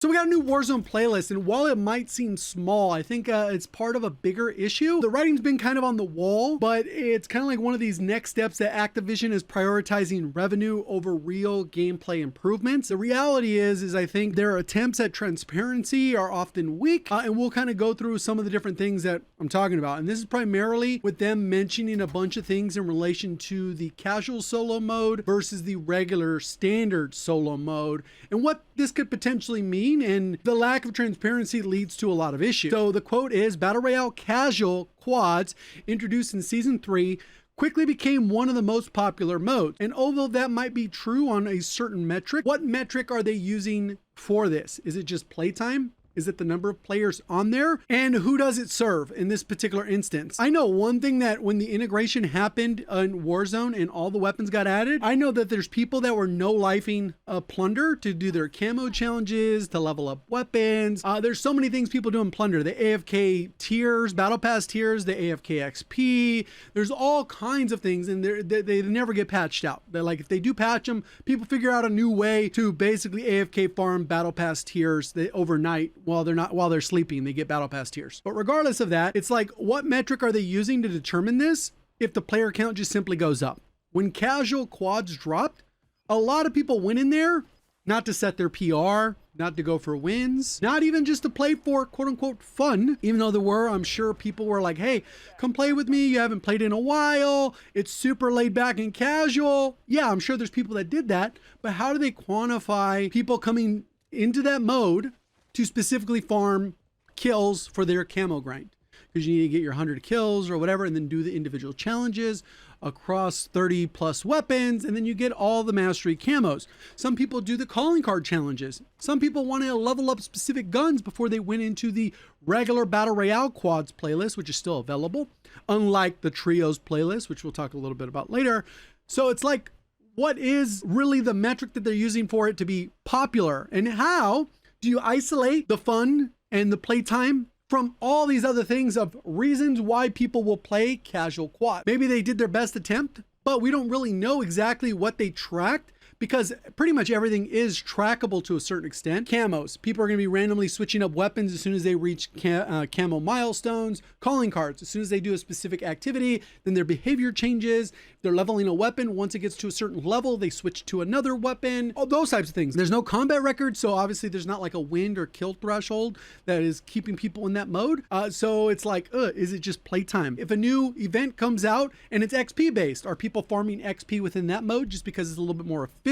So we got a new Warzone playlist, and while it might seem small, I think it's part of a bigger issue. The writing's been kind of on the wall, but it's kind of like one of these next steps that Activision is prioritizing revenue over real gameplay improvements. The reality is I think their attempts at transparency are often weak, and we'll kind of go through some of the different things that I'm talking about. And this is primarily with them mentioning a bunch of things in relation to the casual solo mode versus the regular standard solo mode, and what this could potentially mean. And the lack of transparency leads to a lot of issues. So the quote is, Battle Royale casual quads introduced in Season 3 quickly became one of the most popular modes. And although that might be true on a certain metric, what metric are they using for this? Is it just playtime? Is it the number of players on there? And who does it serve in this particular instance? I know one thing, that when the integration happened in Warzone and all the weapons got added, I know that there's people that were no-lifing Plunder to do their camo challenges, to level up weapons. There's so many things people do in Plunder. The AFK tiers, Battle Pass tiers, the AFK XP. There's all kinds of things, and they never get patched out. They're like, if they do patch them, people figure out a new way to basically AFK farm Battle Pass tiers overnight. While they're sleeping, they get Battle Pass tiers. But regardless of that, it's like, what metric are they using to determine this if the player count just simply goes up? When casual quads dropped, a lot of people went in there not to set their PR, not to go for wins, not even just to play for quote unquote fun, even though there were, I'm sure people were like, hey, come play with me. You haven't played in a while. It's super laid back and casual. Yeah, I'm sure there's people that did that, but how do they quantify people coming into that mode to specifically farm kills for their camo grind? Because you need to get your 100 kills or whatever, and then do the individual challenges across 30 plus weapons, and then you get all the mastery camos. Some people do the calling card challenges. Some people want to level up specific guns before they went into the regular Battle Royale quads playlist, which is still available, unlike the trios playlist, which we'll talk a little bit about later. So it's like, what is really the metric that they're using for it to be popular? And how do you isolate the fun and the playtime from all these other things of reasons why people will play casual quad? Maybe they did their best attempt, but we don't really know exactly what they tracked, because pretty much everything is trackable to a certain extent. Camos. People are going to be randomly switching up weapons as soon as they reach camo milestones. Calling cards. As soon as they do a specific activity, then their behavior changes. If they're leveling a weapon, once it gets to a certain level, they switch to another weapon. All those types of things. There's no combat record, so obviously there's not like a win or kill threshold that is keeping people in that mode. So it's like, is it just playtime? If a new event comes out and it's XP based, are people farming XP within that mode just because it's a little bit more efficient?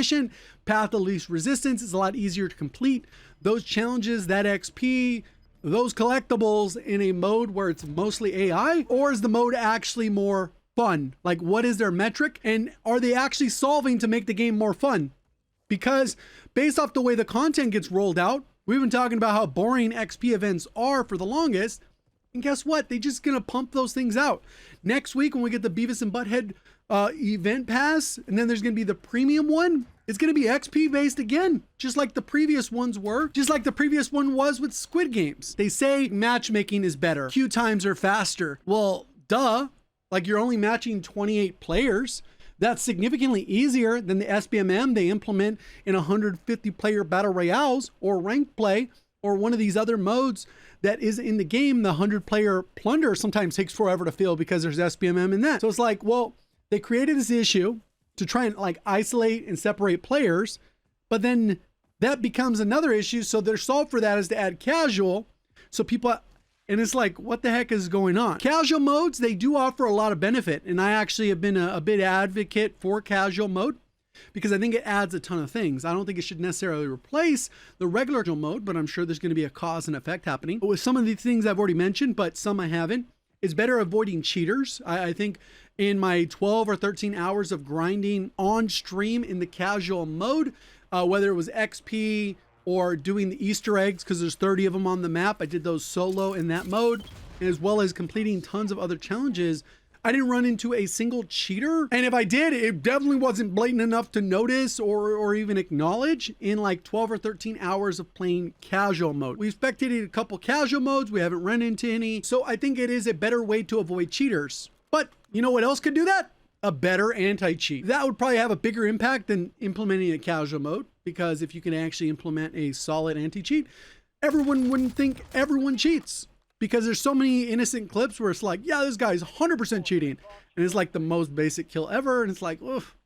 Path of least resistance is a lot easier to complete those challenges, that XP, those collectibles in a mode where it's mostly AI? Or is the mode actually more fun? Like, what is their metric, and are they actually solving to make the game more fun? Because based off the way the content gets rolled out, we've been talking about how boring XP events are for the longest, and guess what? They're just gonna pump those things out. Next week, when we get the Beavis and Butthead event pass, and then there's gonna be the premium one, it's gonna be XP based again, just like the previous ones were, just like the previous one was with Squid Games. They say matchmaking is better, queue times are faster. Well, duh, like, you're only matching 28 players. That's significantly easier than the SPMM they implement in 150 player battle royales or ranked play, or one of these other modes that is in the game. The 100 player Plunder sometimes takes forever to fill because there's SPMM in that. So it's like, well, they created this issue to try and like isolate and separate players, but then that becomes another issue. So their solve for that is to add casual. So people, and it's like, what the heck is going on? Casual modes, they do offer a lot of benefit. And I actually have been a big advocate for casual mode, because I think it adds a ton of things. I don't think it should necessarily replace the regular mode, but I'm sure there's going to be a cause and effect happening. With some of the things I've already mentioned, but some I haven't, it's better avoiding cheaters. I think in my 12 or 13 hours of grinding on stream in the casual mode, whether it was XP or doing the Easter eggs, because there's 30 of them on the map, I did those solo in that mode, as well as completing tons of other challenges. I didn't run into a single cheater. And if I did, it definitely wasn't blatant enough to notice or even acknowledge in like 12 or 13 hours of playing casual mode. We've spectated a couple casual modes. We haven't run into any. So I think it is a better way to avoid cheaters. But you know what else could do that? A better anti-cheat. That would probably have a bigger impact than implementing a casual mode. because if you can actually implement a solid anti-cheat, everyone wouldn't think everyone cheats, because there's so many innocent clips where it's like, yeah, this guy's 100% cheating, and it's like the most basic kill ever, and it's like, oof.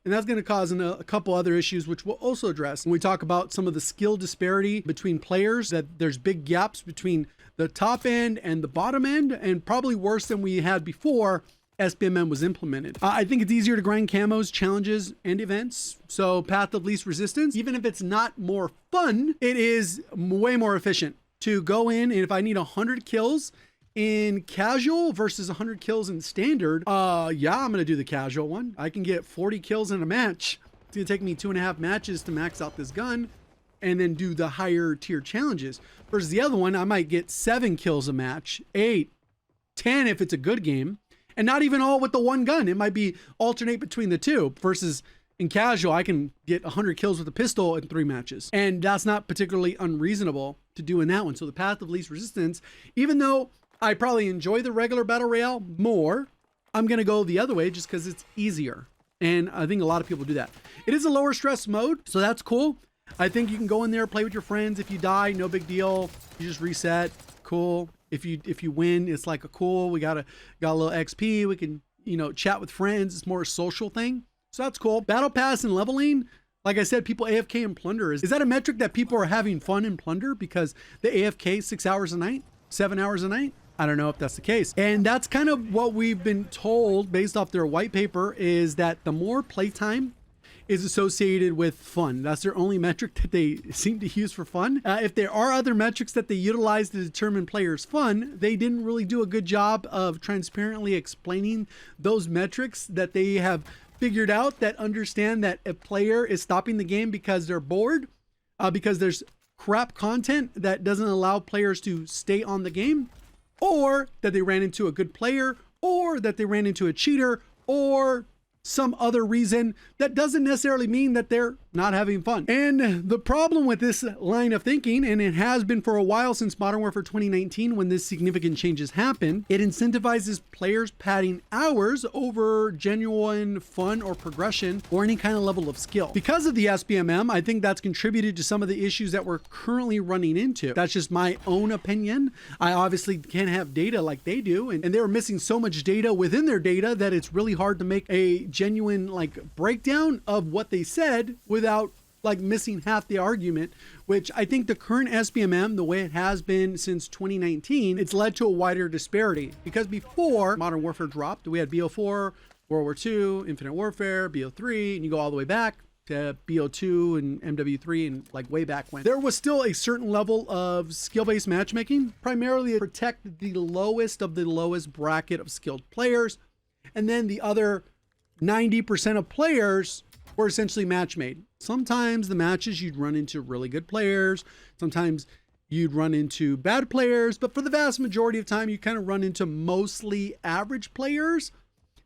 And that's going to cause a couple other issues, which we'll also address when we talk about some of the skill disparity between players, that there's big gaps between the top end and the bottom end, and probably worse than we had before SPMM was implemented. I think it's easier to grind camos, challenges, and events. So path of least resistance, even if it's not more fun, it is way more efficient to go in, and if I need 100 kills in casual versus 100 kills in standard, yeah, I'm gonna do the casual one. I can get 40 kills in a match. It's gonna take me 2.5 matches to max out this gun and then do the higher tier challenges. Versus the other one, I might get 7 kills a match, 8, 10 if it's a good game, and not even all with the one gun. It might be alternate between the two. Versus in casual, I can get 100 kills with a pistol in 3 matches. And that's not particularly unreasonable to do in that one. So the path of least resistance, even though I probably enjoy the regular battle royale more, I'm gonna go the other way just because it's easier. And I think a lot of people do that. It is a lower stress mode, so that's cool. I think you can go in there, play with your friends. If you die, no big deal. You just reset, cool. If you win, it's like a cool, we got a little XP. We can, you know, chat with friends. It's more a social thing. So that's cool. Battle pass and leveling. Like I said, people AFK and plunder. Is that a metric that people are having fun in plunder because they AFK 6 hours a night, 7 hours a night? I don't know if that's the case. And that's kind of what we've been told based off their white paper, is that the more playtime is associated with fun. That's their only metric that they seem to use for fun. If there are other metrics that they utilize to determine players' fun, they didn't really do a good job of transparently explaining those metrics that they have figured out, that understand that a player is stopping the game because they're bored, because there's crap content that doesn't allow players to stay on the game, or that they ran into a good player, or that they ran into a cheater, or some other reason that doesn't necessarily mean that they're not having fun. And the problem with this line of thinking, and it has been for a while since Modern Warfare 2019 when this significant changes happened, it incentivizes players padding hours over genuine fun or progression or any kind of level of skill. Because of the SPMM, I think that's contributed to some of the issues that we're currently running into. That's just my own opinion. I obviously can't have data like they do, and they were missing so much data within their data that it's really hard to make a genuine like breakdown of what they said without like missing half the argument, which I think the current SPMM, the way it has been since 2019, it's led to a wider disparity. Because before Modern Warfare dropped, we had BO4, World War II, Infinite Warfare, BO3, and you go all the way back to BO2 and MW3 and like way back when. There was still a certain level of skill-based matchmaking, primarily to protect the lowest of the lowest bracket of skilled players. And then the other 90% of players were essentially match made. Sometimes the matches you'd run into really good players. Sometimes you'd run into bad players, but for the vast majority of time, you kind of run into mostly average players,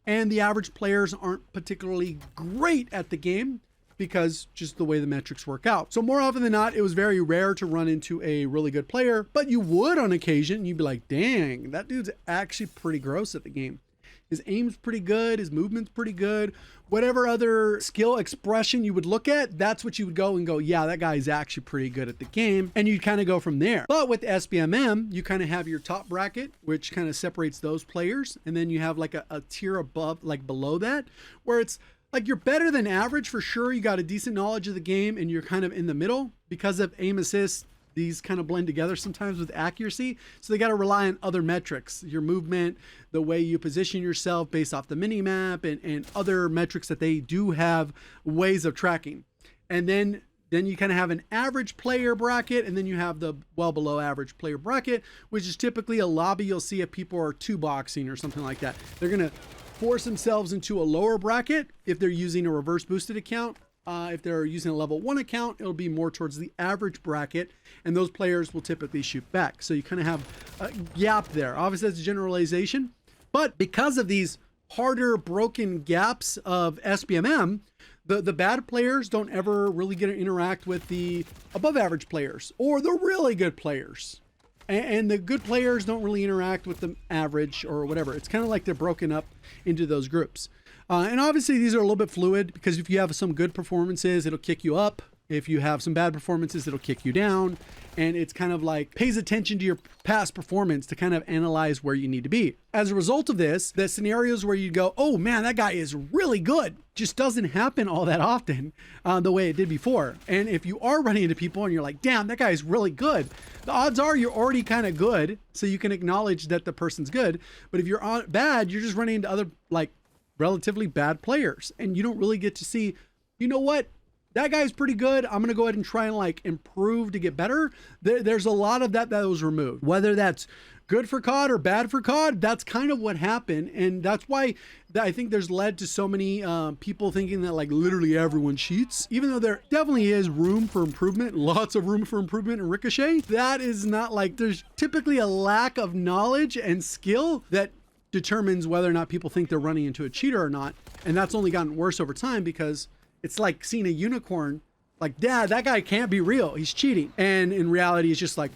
and the average players aren't particularly great at the game because just the way the metrics work out. So more often than not, it was very rare to run into a really good player, but you would on occasion, you'd be like, dang, that dude's actually pretty gross at the game. His aim's pretty good, his movement's pretty good. Whatever other skill expression you would look at, that's what you would go and go, yeah, that guy's actually pretty good at the game. And you'd kind of go from there. But with SPMM, you kind of have your top bracket, which kind of separates those players. And then you have like a tier above, like below that, where it's like you're better than average for sure. You got a decent knowledge of the game and you're kind of in the middle because of aim assist. These kind of blend together sometimes with accuracy. So they got to rely on other metrics, your movement, the way you position yourself based off the mini map, and other metrics that they do have ways of tracking. And then you kind of have an average player bracket, and then you have the well below average player bracket, which is typically a lobby you'll see if people are two boxing or something like that. They're going to force themselves into a lower bracket if they're using a reverse boosted account. If they're using a level 1 account, it'll be more towards the average bracket, and those players will typically shoot back. So you kind of have a gap there. Obviously, that's a generalization, but because of these harder broken gaps of SPMM, the bad players don't ever really get to interact with the above average players or the really good players. And the good players don't really interact with the average or whatever. It's kind of like they're broken up into those groups. And obviously these are a little bit fluid because if you have some good performances, it'll kick you up. If you have some bad performances, it'll kick you down. And it's kind of like pays attention to your past performance to kind of analyze where you need to be. As a result of this, the scenarios where you go, oh man, that guy is really good, just doesn't happen all that often the way it did before. And if you are running into people and you're like, damn, that guy is really good, the odds are you're already kind of good, so you can acknowledge that the person's good. But if you're bad, you're just running into other like relatively bad players, and you don't really get to see, you know what? That guy's pretty good. I'm going to go ahead and try and like improve to get better. There's a lot of that was removed. Whether that's good for COD or bad for COD, that's kind of what happened. And that's why I think there's led to so many people thinking that like literally everyone cheats, even though there definitely is room for improvement, lots of room for improvement in Ricochet. That is not like, there's typically a lack of knowledge and skill that determines whether or not people think they're running into a cheater or not. And that's only gotten worse over time, because it's like seeing a unicorn, like, dad, that guy can't be real, he's cheating. And in reality, it's just like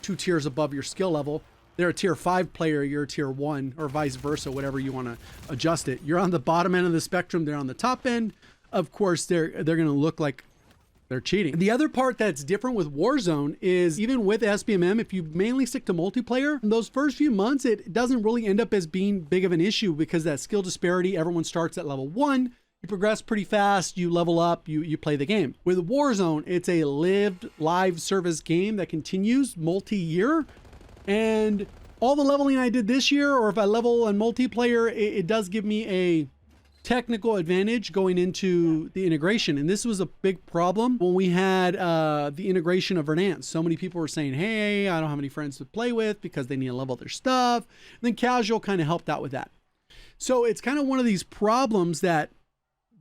2 tiers above your skill level. They're a tier 5 player, you're a tier 1, or vice versa, whatever you want to adjust it. You're on the bottom end of the spectrum, they're on the top end. Of course, they're going to look like they're cheating. The other part that's different with Warzone is, even with SPMM, if you mainly stick to multiplayer, those first few months, it doesn't really end up as being big of an issue, because that skill disparity, everyone starts at level 1. You progress pretty fast, you level up, you play the game. With Warzone, it's a lived live service game that continues multi-year, and all the leveling I did this year, or if I level on multiplayer, it does give me a technical advantage going into the integration. And this was a big problem when we had the integration of Verdansk. So many people were saying, hey, I don't have any friends to play with because they need to level their stuff. And then casual kind of helped out with that. So it's kind of one of these problems that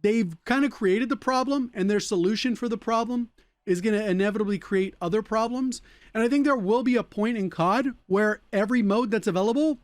they've kind of created the problem, and their solution for the problem is going to inevitably create other problems. And I think there will be a point in COD where every mode that's available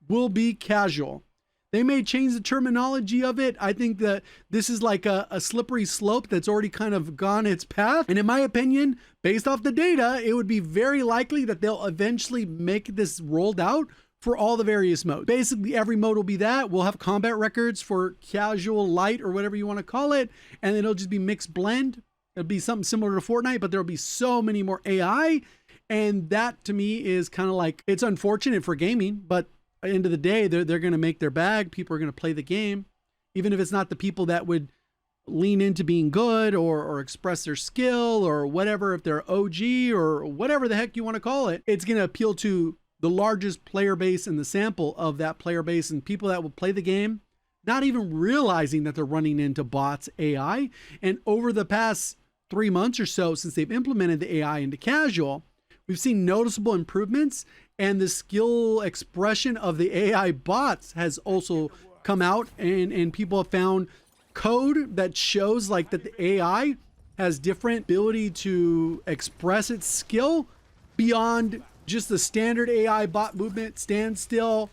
will be casual. They may change the terminology of it. I think that this is like a slippery slope that's already kind of gone its path. And in my opinion, based off the data, it would be very likely that they'll eventually make this rolled out for all the various modes. Basically, every mode will be that. We'll have combat records for casual, light, or whatever you want to call it. And then it'll just be mixed blend. It'll be something similar to Fortnite, but there'll be so many more AI. And that to me is kind of like, it's unfortunate for gaming, but at the end of the day, they're going to make their bag. People are going to play the game, even if it's not the people that would lean into being good or express their skill or whatever. If they're OG or whatever the heck you want to call it, it's going to appeal to the largest player base in the sample of that player base, and people that will play the game, not even realizing that they're running into bots, AI. And over the past 3 months or so, since they've implemented the AI into casual, we've seen noticeable improvements, and the skill expression of the AI bots has also come out, and people have found code that shows like that the AI has different ability to express its skill beyond just the standard AI bot movement, stand still,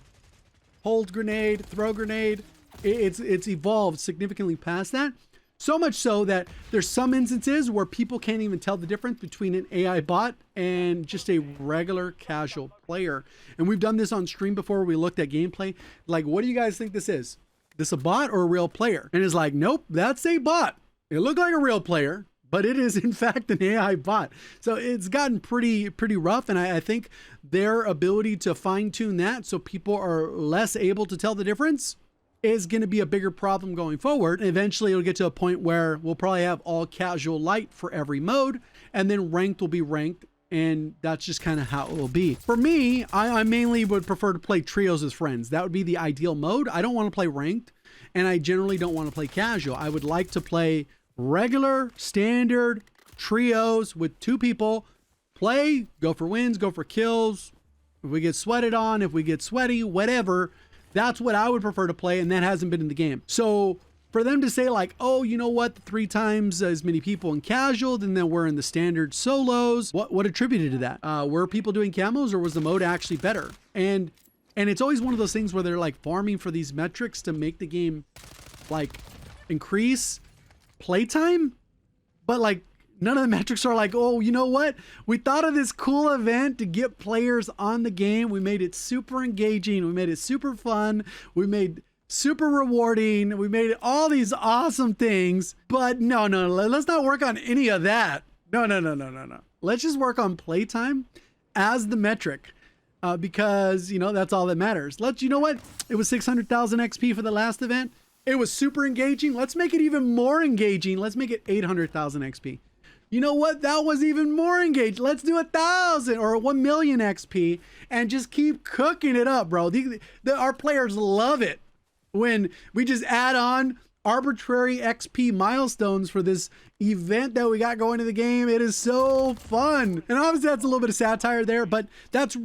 hold grenade, throw grenade. It's evolved significantly past that. So much so that there's some instances where people can't even tell the difference between an AI bot and just a regular casual player. And we've done this on stream before. We looked at gameplay. Like, what do you guys think this is? This a bot or a real player? And it's like, nope, that's a bot. It looked like a real player, but it is in fact an AI bot. So it's gotten pretty rough. And I think their ability to fine tune that so people are less able to tell the difference is going to be a bigger problem going forward. And eventually it'll get to a point where we'll probably have all casual light for every mode, and then ranked will be ranked. And that's just kind of how it will be. For me, I mainly would prefer to play trios as friends. That would be the ideal mode. I don't want to play ranked, and I generally don't want to play casual. I would like to play regular, standard trios with 2 people. Play, go for wins, go for kills. If we get sweated on, if we get sweaty, whatever. That's what I would prefer to play, and that hasn't been in the game. So for them to say like, oh, you know what, 3 times as many people in casual than then we're in the standard solos, what attributed to that? Were people doing camos, or was the mode actually better? And it's always one of those things where they're like farming for these metrics to make the game like increase playtime, but like none of the metrics are like, oh, you know what? We thought of this cool event to get players on the game. We made it super engaging. We made it super fun. We made super rewarding. We made all these awesome things, but no, let's not work on any of that. No. Let's just work on playtime as the metric. Because, you know, that's all that matters. You know what? It was 600,000 XP for the last event. It was super engaging. Let's make it even more engaging. Let's make it 800,000 XP. You know what? That was even more engaged. Let's do 1,000 or 1 million XP and just keep cooking it up, bro. Our players love it when we just add on arbitrary XP milestones for this event that we got going to the game. It is so fun. And obviously that's a little bit of satire there, but that's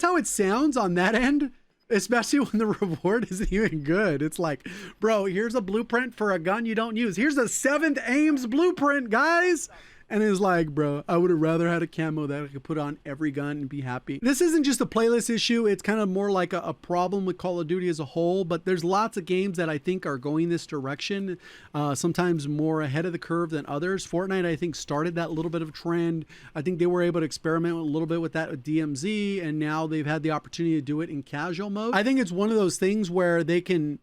how it sounds on that end, especially when the reward isn't even good. It's like, bro, here's a blueprint for a gun you don't use. Here's a 7th Ames blueprint, guys. And it's like, bro, I would have rather had a camo that I could put on every gun and be happy. This isn't just a playlist issue. It's kind of more like a problem with Call of Duty as a whole, but there's lots of games that I think are going this direction, sometimes more ahead of the curve than others. Fortnite, I think, started that little bit of a trend. I think they were able to experiment a little bit with that with DMZ, and now they've had the opportunity to do it in casual mode. I think it's one of those things where they can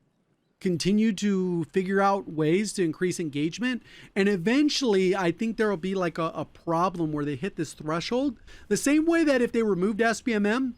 continue to figure out ways to increase engagement, and eventually I think there will be like a problem where they hit this threshold, the same way that if they removed SPMM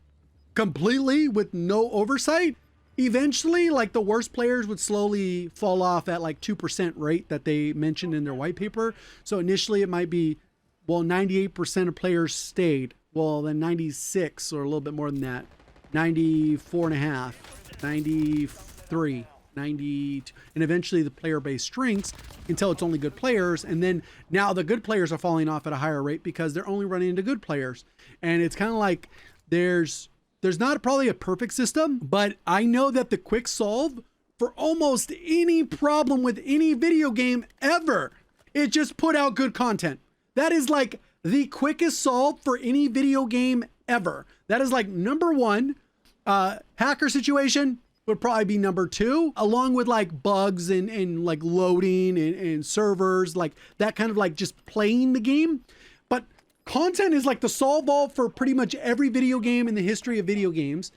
completely with no oversight, eventually like the worst players would slowly fall off at like 2% rate that they mentioned in their white paper. So initially it might be, well, 98% of players stayed, well then 96 or a little bit more than that, 94.5, 93, 92, and eventually the player base shrinks until it's only good players, and then now the good players are falling off at a higher rate because they're only running into good players. And it's kind of like there's not probably a perfect system, but I know that the quick solve for almost any problem with any video game ever is just put out good content. That is like the quickest solve for any video game ever. That is like number one. Hacker situation would probably be number two, along with like bugs and like loading and servers, like that kind of like just playing the game. But content is like the solve all for pretty much every video game in the history of video games.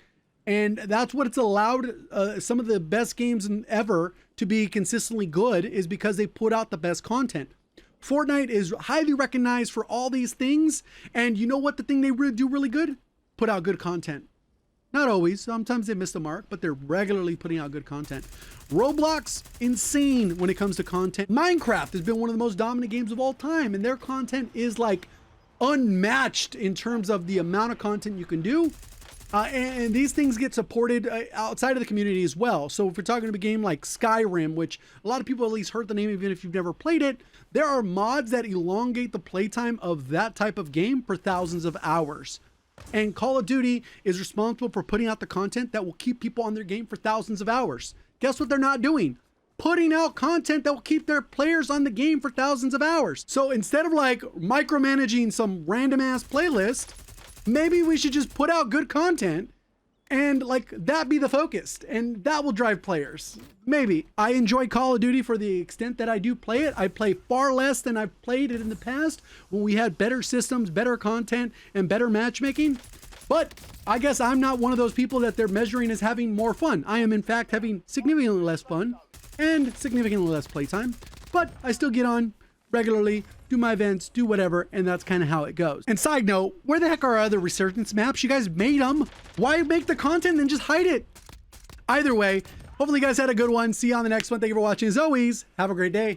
And that's what it's allowed some of the best games ever to be consistently good, is because they put out the best content. Fortnite is highly recognized for all these things. And you know what the thing they do really good? Put out good content. Not always. Sometimes they miss the mark, but they're regularly putting out good content. Roblox, insane when it comes to content. Minecraft has been one of the most dominant games of all time, and their content is like unmatched in terms of the amount of content you can do. And these things get supported outside of the community as well. So if we're talking about a game like Skyrim, which a lot of people at least heard the name even if you've never played it, there are mods that elongate the playtime of that type of game for thousands of hours. And Call of Duty is responsible for putting out the content that will keep people on their game for thousands of hours. Guess what they're not doing? Putting out content that will keep their players on the game for thousands of hours. So instead of like micromanaging some random ass playlist, maybe we should just put out good content and like that be the focus, and that will drive players. Maybe. I enjoy Call of Duty for the extent that I do play it. I play far less than I've played it in the past when we had better systems, better content, and better matchmaking. But I guess I'm not one of those people that they're measuring as having more fun. I am in fact having significantly less fun and significantly less playtime, but I still get on regularly, do my events, do whatever, and that's kind of how it goes. And side note, where the heck are our other resurgence maps? You guys made them. Why make the content and just hide it? Either way, hopefully you guys had a good one. See you on the next one. Thank you for watching. As always, have a great day.